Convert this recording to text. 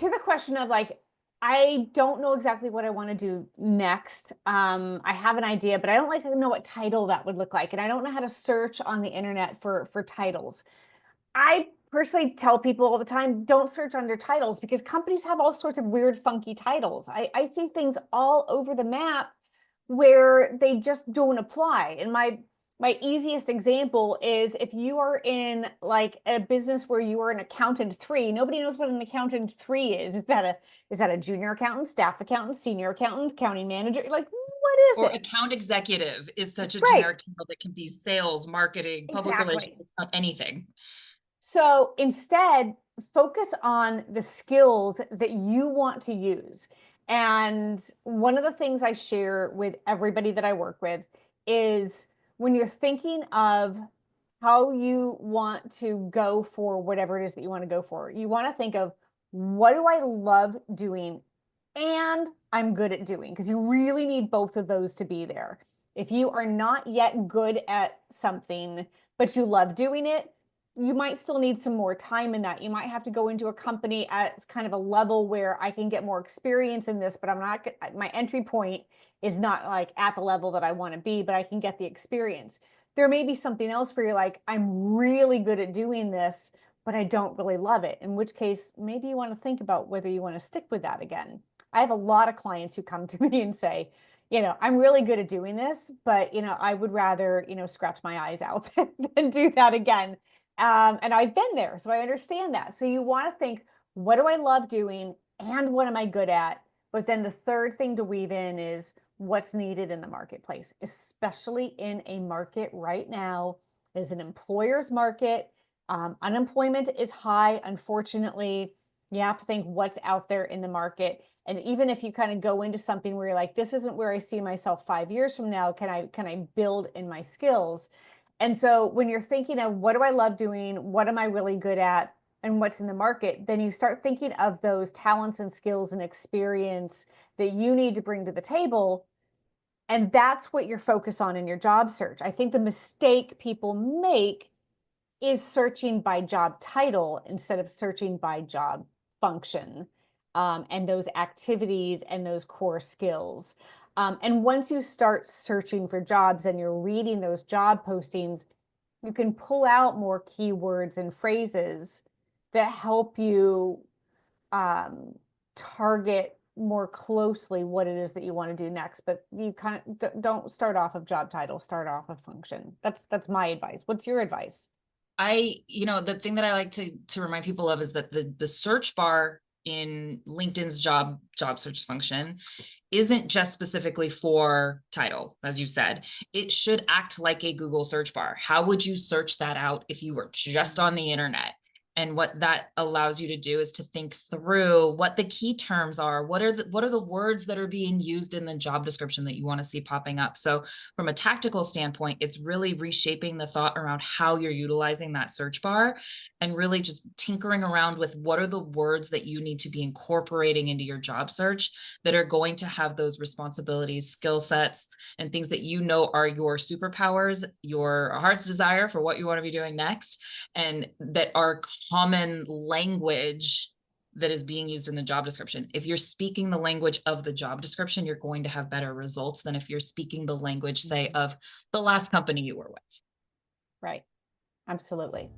to the question of like, I don't know exactly what I want to do next. I have an idea, but I don't like know what title that would look like, and I don't know how to search on the internet for titles. I personally tell people all the time, don't search under titles because companies have all sorts of weird, funky titles. I see things all over the map where they just don't apply. And my easiest example is if you are in like a business where you are an accountant three, nobody knows what an accountant three is. Is that a junior accountant, staff accountant, senior accountant, county manager? Like, what is Or it? account executive is such a Right, generic title that can be sales, marketing, public exactly. relations, anything. So instead, focus on the skills that you want to use. And one of the things I share with everybody that I work with is when you're thinking of how you want to go for whatever it is that you want to go for, you want to think of what do I love doing and I'm good at doing, because you really need both of those to be there. If you are not yet good at something, but you love doing it, you might still need some more time in that. You might have to go into a company at kind of a level where I can get more experience in this, but I'm not, my entry point is not like at the level that I want to be, but I can get the experience. There may be something else where you're like, I'm really good at doing this, but I don't really love it. In which case, maybe you want to think about whether you want to stick with that again. I have a lot of clients who come to me and say, I'm really good at doing this, but, I would rather, scratch my eyes out than do that again. And I've been there, so I understand that. So you want to think, what do I love doing and what am I good at? But then the third thing to weave in is what's needed in the marketplace, especially in a market right now is an employer's market. Unemployment is high, unfortunately. You have to think what's out there in the market. And even if you kind of go into something where you're like, this isn't where I see myself 5 years from now, can I build in my skills? And so when you're thinking of what do I love doing, what am I really good at, and what's in the market, then you start thinking of those talents and skills and experience that you need to bring to the table. And that's what you're focused on in your job search. I think the mistake people make is searching by job title instead of searching by job function, and those activities and those core skills. And once you start searching for jobs and you're reading those job postings, you can pull out more keywords and phrases that help you um, target more closely what it is that you want to do next. But you kind of don't start off of job title, start off of function. That's my advice. What's your advice? The thing that I like to remind people of is that the search bar in LinkedIn's job search function isn't just specifically for title, as you said. It should act like a Google search bar. How would you search that out if you were just on the internet? And what that allows you to do is to think through what the key terms are. What are the words that are being used in the job description that you want to see popping up? So from a tactical standpoint, it's really reshaping the thought around how you're utilizing that search bar and really just tinkering around with what are the words that you need to be incorporating into your job search that are going to have those responsibilities, skill sets, and things that you know are your superpowers, your heart's desire for what you want to be doing next, and that are common language that is being used in the job description. If you're speaking the language of the job description, you're going to have better results than if you're speaking the language, say, Mhm. of the last company you were with. Right. Absolutely.